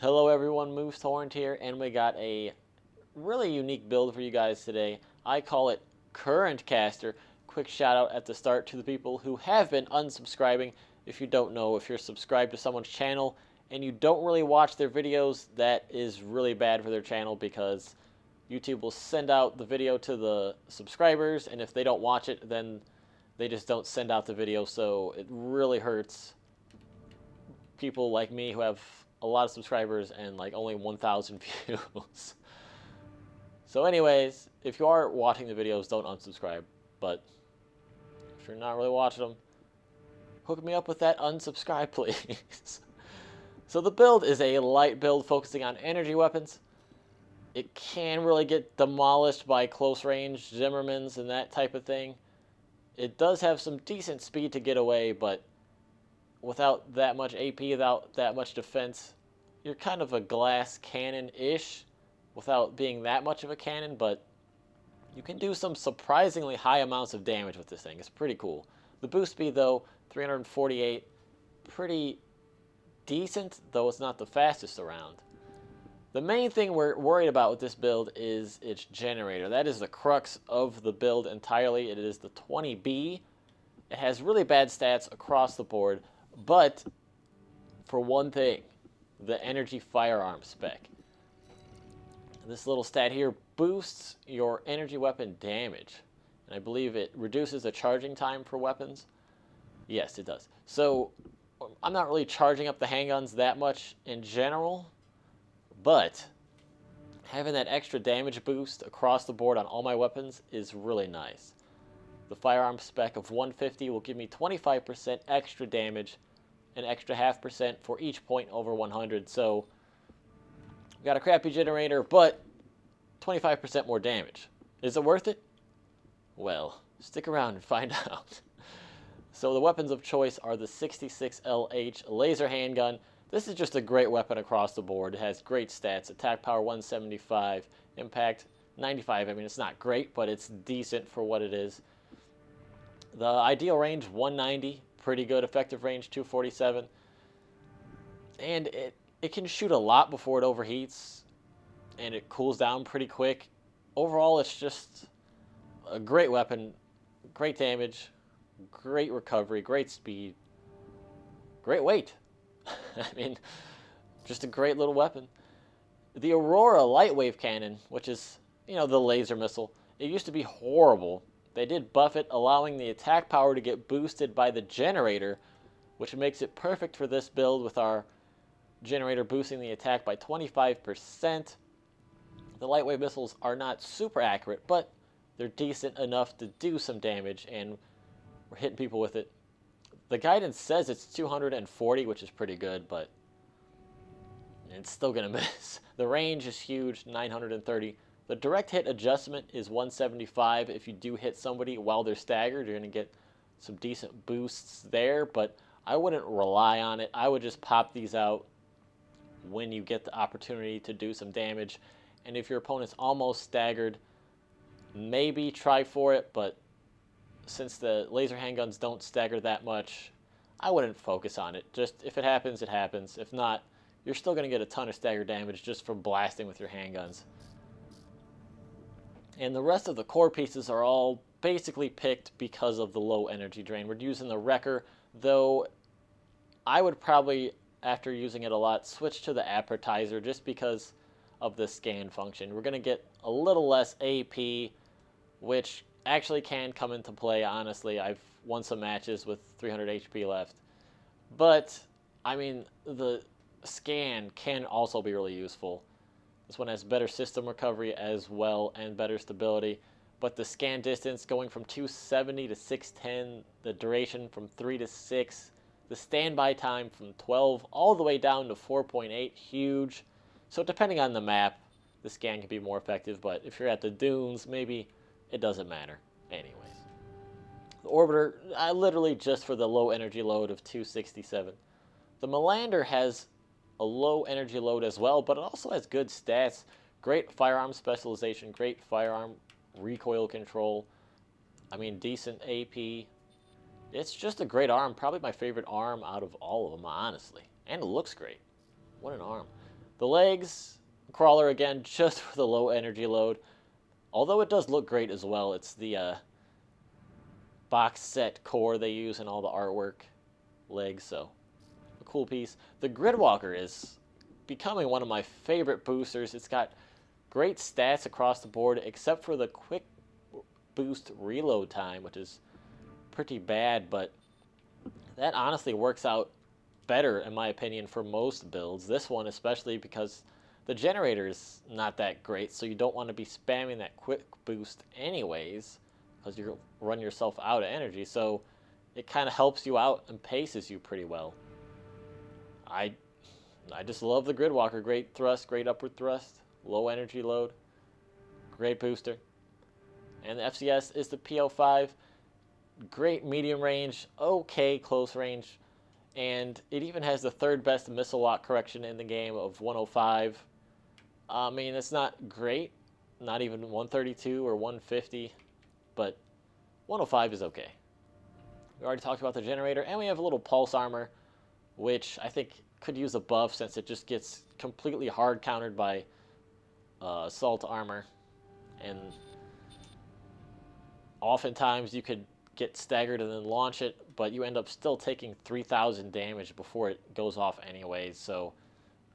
Hello everyone, Moose Horned here, and we got a really unique build for you guys today. I call it Current Caster. Quick shout out at the start to the people who have been unsubscribing. If you don't know, if you're subscribed to someone's channel and you don't really watch their videos, that is really bad for their channel because YouTube will send out the video to the subscribers, and if they don't watch it, then they just don't send out the video, so it really hurts people like me who have a lot of subscribers and like only 1,000 views. So anyways, if you are watching the videos, don't unsubscribe. But if you're not really watching them, hook me up with that unsubscribe, please. So the build is a light build focusing on energy weapons. It can really get demolished by close range Zimmermans and that type of thing. It does have some decent speed to get away, but without that much AP, without that much defense, you're kind of a glass cannon-ish without being that much of a cannon, but you can do some surprisingly high amounts of damage with this thing. It's pretty cool. The boost speed, though, 348, pretty decent, though it's not the fastest around. The main thing we're worried about with this build is its generator. That is the crux of the build entirely. It is the 20B. It has really bad stats across the board, but for one thing, the energy firearm spec. This little stat here boosts your energy weapon damage, and I believe it reduces the charging time for weapons. Yes, it does. So I'm not really charging up the handguns that much in general, but having that extra damage boost across the board on all my weapons is really nice. The firearm spec of 150 will give me 25% extra damage, an extra 0.5% for each point over 100. So we got a crappy generator, but 25% more damage. Is it worth it? Well, stick around and find out. So the weapons of choice are the 66LH laser handgun. This is just a great weapon across the board. It has great stats. Attack power 175, impact 95. I mean, it's not great, but it's decent for what it is. The ideal range 190, pretty good. Effective range 247. And it can shoot a lot before it overheats, and it cools down pretty quick. Overall, it's just a great weapon. Great damage, great recovery, great speed, great weight. I mean, just a great little weapon. The Aurora light wave cannon, which is, the laser missile, it used to be horrible. They did buff it, allowing the attack power to get boosted by the generator, which makes it perfect for this build with our generator boosting the attack by 25%. The light wave missiles are not super accurate, but they're decent enough to do some damage, and we're hitting people with it. The guidance says it's 240, which is pretty good, but it's still going to miss. The range is huge, 930. The direct hit adjustment is 175. If you do hit somebody while they're staggered, you're going to get some decent boosts there, but I wouldn't rely on it. I would just pop these out when you get the opportunity to do some damage. And if your opponent's almost staggered, maybe try for it, but since the laser handguns don't stagger that much, I wouldn't focus on it. Just if it happens, it happens. If not, you're still going to get a ton of stagger damage just from blasting with your handguns. And the rest of the core pieces are all basically picked because of the low energy drain. We're using the Wrecker, though I would probably, after using it a lot, switch to the Appetizer just because of the scan function. We're going to get a little less AP, which actually can come into play, honestly. I've won some matches with 300 HP left. But, I mean, the scan can also be really useful. This one has better system recovery as well and better stability. But the scan distance going from 270 to 610, the duration from 3 to 6, the standby time from 12 all the way down to 4.8, huge. So depending on the map, the scan can be more effective, but if you're at the dunes, maybe it doesn't matter. Anyways. The Orbiter, literally just for the low energy load of 267. The Melander has a low energy load as well, but it also has good stats. Great firearm specialization, great firearm recoil control. I mean, decent AP. It's just a great arm. Probably my favorite arm out of all of them, honestly. And it looks great. What an arm. The legs, crawler again, just for the low energy load. Although it does look great as well. It's the box set core they use in all the artwork. Legs, so a cool piece. The Gridwalker is becoming one of my favorite boosters. It's got great stats across the board, except for the quick boost reload time, which is pretty bad, but that honestly works out better, in my opinion, for most builds. This one especially because the generator is not that great, so you don't want to be spamming that quick boost anyways, because you'll run yourself out of energy, so it kind of helps you out and paces you pretty well. I just love the Gridwalker. Great thrust, great upward thrust, low energy load, great booster. And the FCS is the PO5. Great medium range, okay close range, and it even has the third best missile lock correction in the game of 105. I mean, it's not great, not even 132 or 150, but 105 is okay. We already talked about the generator, and we have a little pulse armor, which I think could use a buff since it just gets completely hard countered by assault armor, and oftentimes you could get staggered and then launch it, but you end up still taking 3,000 damage before it goes off anyways, so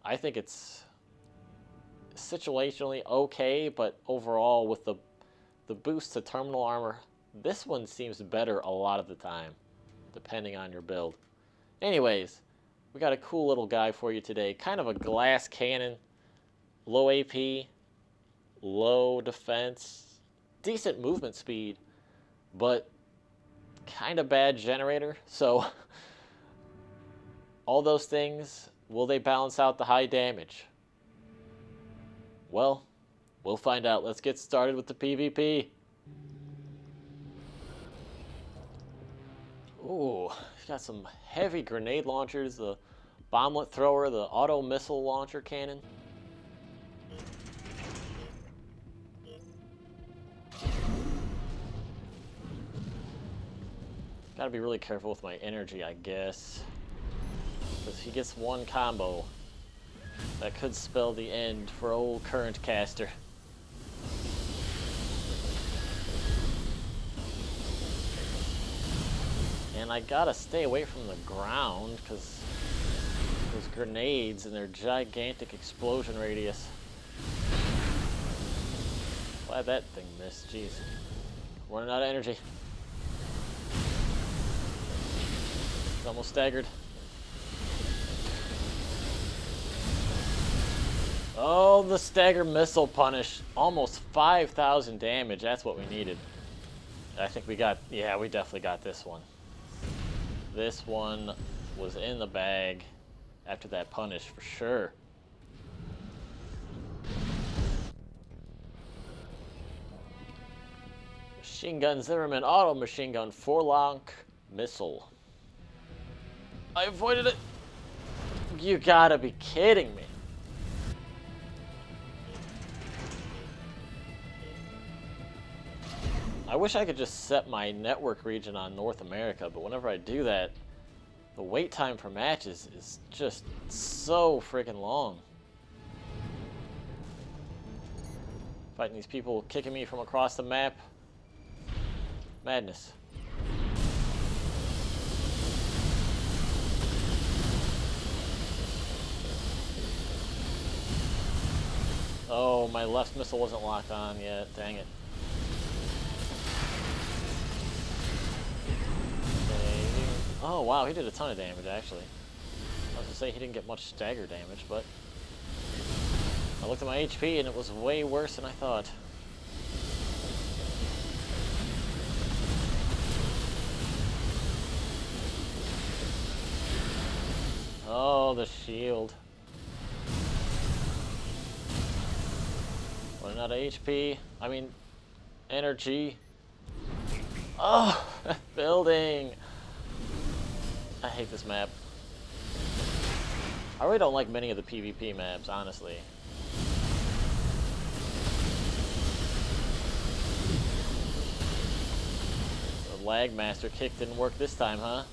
I think it's situationally okay, but overall with the boost to terminal armor, this one seems better a lot of the time, depending on your build. Anyways, we got a cool little guy for you today, kind of a glass cannon, low AP, low defense, decent movement speed, but kind of bad generator. So all those things, will they balance out the high damage? Well, we'll find out. Let's get started with the PvP. Ooh, got some heavy grenade launchers, the bomblet thrower, the auto missile launcher cannon. Gotta be really careful with my energy, I guess. Because he gets one combo, that could spell the end for old current caster. And I gotta stay away from the ground, because those grenades and their gigantic explosion radius. Glad that thing missed, jeez. Running out of energy. It's almost staggered. Oh, the stagger missile punish. Almost 5,000 damage. That's what we needed. I think we got, yeah, we definitely got this one. This one was in the bag after that punish for sure. Machine gun Zimmerman auto machine gun Forlonk missile. I avoided it. You gotta be kidding me. I wish I could just set my network region on North America, but whenever I do that, the wait time for matches is just so freaking long. Fighting these people kicking me from across the map. Madness. Oh, my left missile wasn't locked on yet. Dang it. Oh wow, he did a ton of damage actually. I was gonna say he didn't get much stagger damage, but I looked at my HP and it was way worse than I thought. Oh, the shield. Running out of HP. I mean, energy. Oh, building. I hate this map. I really don't like many of the PvP maps, honestly. The lag master kick didn't work this time, huh?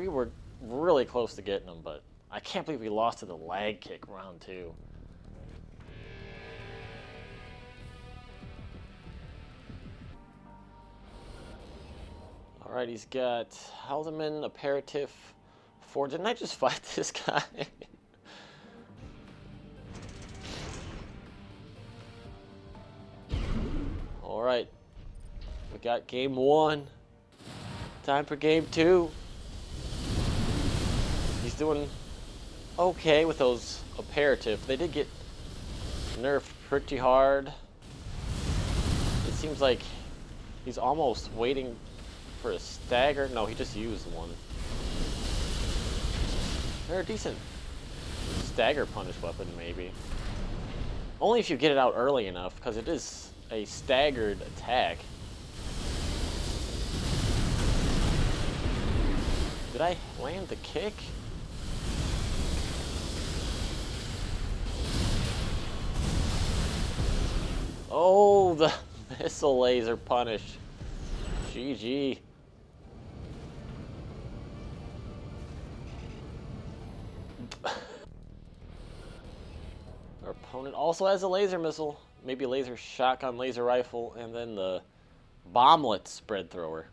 We were really close to getting him, but I can't believe we lost to the lag kick round 2. Alright, he's got Haldeman, Aperitif, 4. Didn't I just fight this guy? Alright, we got game 1. Time for game 2. He's doing okay with those Aperitif. They did get nerfed pretty hard. It seems like he's almost waiting for a stagger. No, he just used one. They're a decent stagger punish weapon, maybe. Only if you get it out early enough, because it is a staggered attack. Did I land the kick? Oh, the missile laser punish. GG. Our opponent also has a laser missile, maybe a laser shotgun, laser rifle, and then the bomblet spread thrower.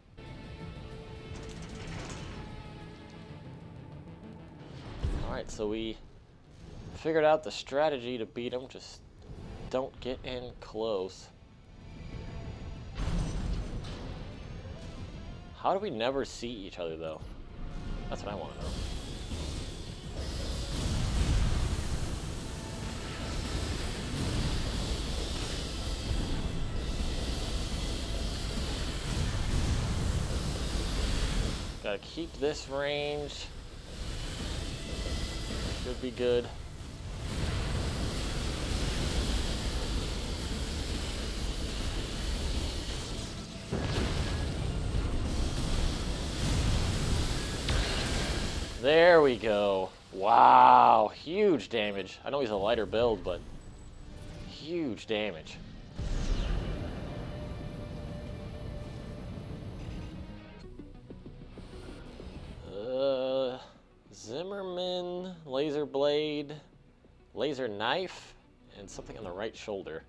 Alright, so we figured out the strategy to beat him. Just don't get in close. How do we never see each other, though? That's what I want to know. Gotta keep this range. Should be good. There we go. Wow, huge damage. I know he's a lighter build, but huge damage. Zimmerman, laser blade, laser knife, and something on the right shoulder.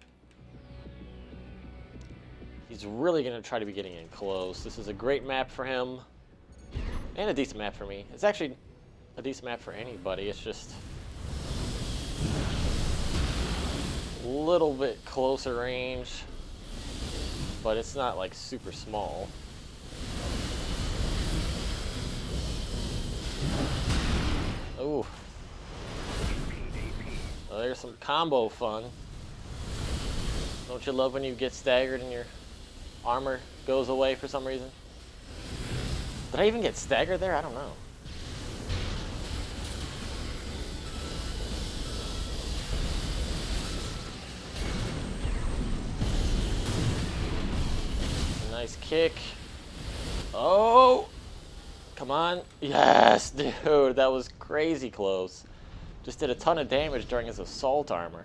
He's really going to try to be getting in close. This is a great map for him, and a decent map for me. It's actually a decent map for anybody. It's just a little bit closer range, but it's not like super small. Ooh. Well, there's some combo fun. Don't you love when you get staggered and your armor goes away for some reason? Did I even get staggered there? I don't know. Nice kick. Oh! Come on. Yes, dude. That was crazy close. Just did a ton of damage during his assault armor.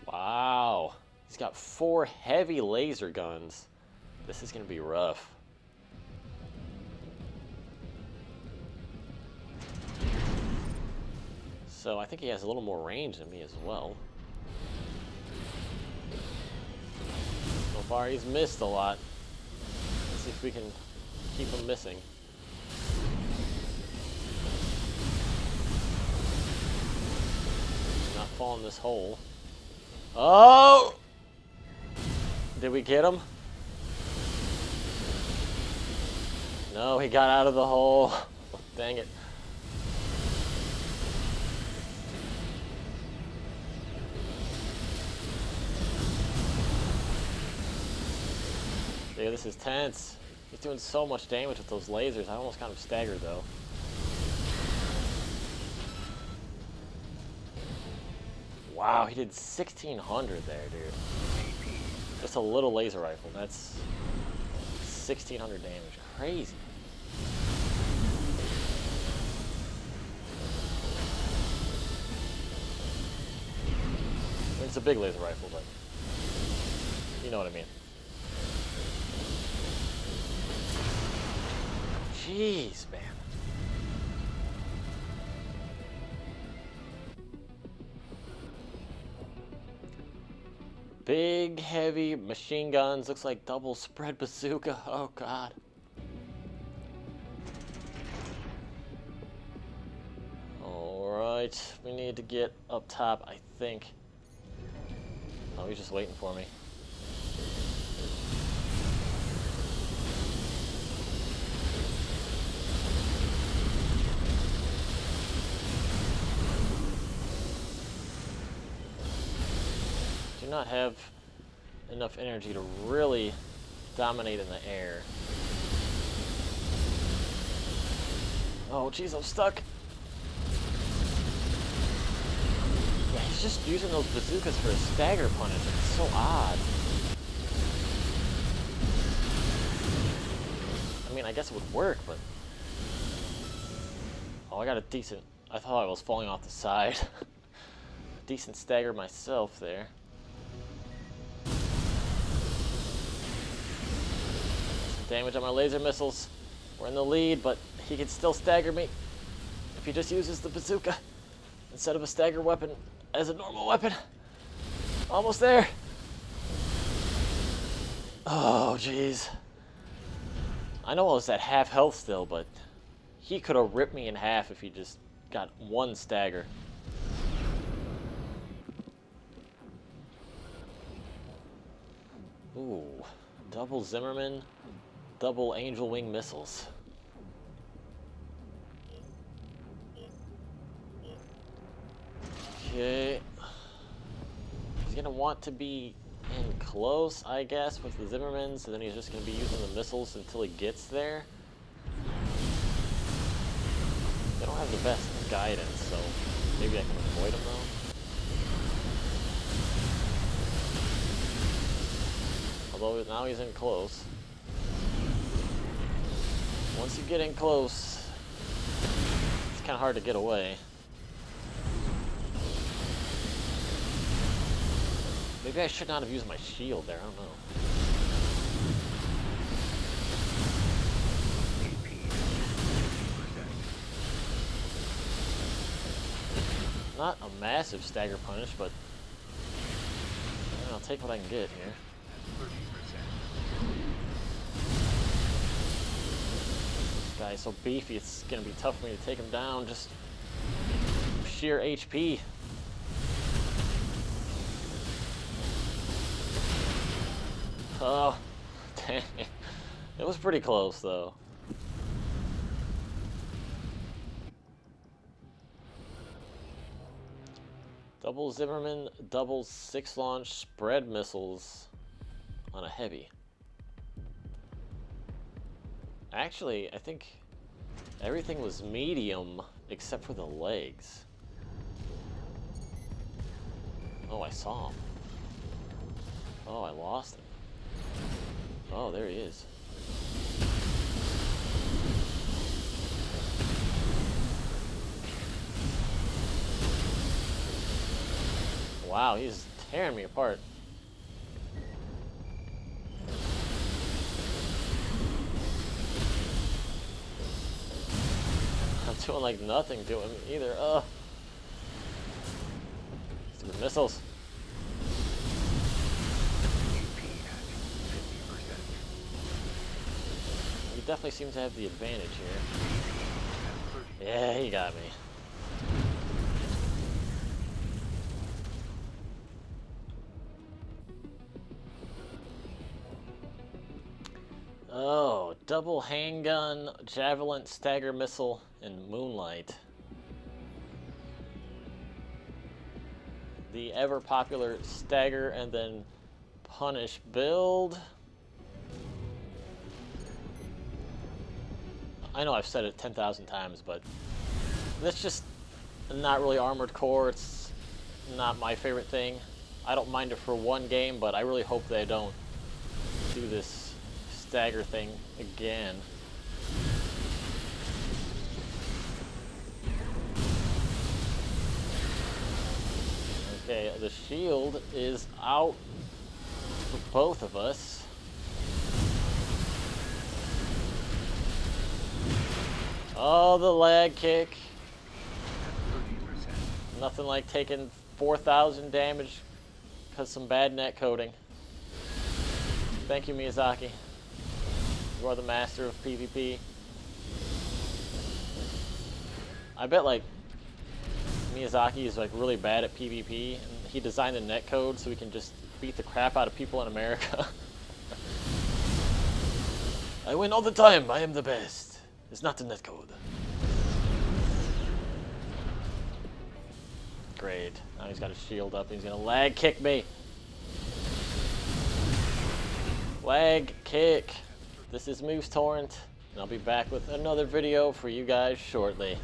Wow. He's got 4 heavy laser guns. This is going to be rough. So I think he has a little more range than me as well. So far he's missed a lot. Let's see if we can keep him missing. Not fall in this hole. Oh! Did we get him? No, he got out of the hole. Dang it. Dude, this is tense. He's doing so much damage with those lasers. I almost got him staggered, though. Wow, he did 1,600 there, dude. Just a little laser rifle. That's 1,600 damage. Crazy. I mean, it's a big laser rifle, but you know what I mean. Jeez, man. Big, heavy machine guns. Looks like double spread bazooka. Oh, God. Alright. We need to get up top, I think. Oh, he's just waiting for me. Do not have enough energy to really dominate in the air. Oh, jeez, I'm stuck. Yeah, he's just using those bazookas for a stagger punish. It's so odd. I mean, I guess it would work, but... Oh, I got a decent... I thought I was falling off the side. Decent stagger myself there. Damage on my laser missiles. We're in the lead, but he can still stagger me if he just uses the bazooka instead of a stagger weapon as a normal weapon. Almost there. Oh, jeez. I know I was at half health still, but he could have ripped me in half if he just got one stagger. Ooh, double Zimmerman. Double Angel Wing missiles. Okay. He's gonna want to be in close, I guess, with the Zimmermans, so then he's just gonna be using the missiles until he gets there. They don't have the best guidance, so maybe I can avoid them though. Although now he's in close. Once you get in close, it's kind of hard to get away. Maybe I should not have used my shield there, I don't know. Not a massive stagger punish, but I'll take what I can get here. This guy's so beefy, it's gonna be tough for me to take him down, just sheer HP. Oh, dang. It was pretty close, though. Double Zimmerman, double 6-launch spread missiles on a heavy. Actually, I think everything was medium except for the legs. Oh, I saw him. Oh, I lost him. Oh, there he is. Wow, he's tearing me apart. I'm doing like nothing to him either. Stupid missiles. He definitely seems to have the advantage here. Yeah, he got me. Oh, double handgun, javelin, stagger missile, and moonlight. The ever popular stagger and then punish build. I know I've said it 10,000 times, but that's just not really Armored Core. It's not my favorite thing. I don't mind it for one game, but I really hope they don't do this stagger thing again. Okay, the shield is out for both of us. Oh, the lag kick. Nothing like taking 4,000 damage because some bad net coding. Thank you, Miyazaki. You are the master of PvP. I bet like Miyazaki is like really bad at PvP, and he designed the netcode so we can just beat the crap out of people in America. I win all the time. I am the best. It's not the netcode. Great. Now he's got his shield up. He's gonna lag kick me. Lag kick. This is Moose Torrent, and I'll be back with another video for you guys shortly.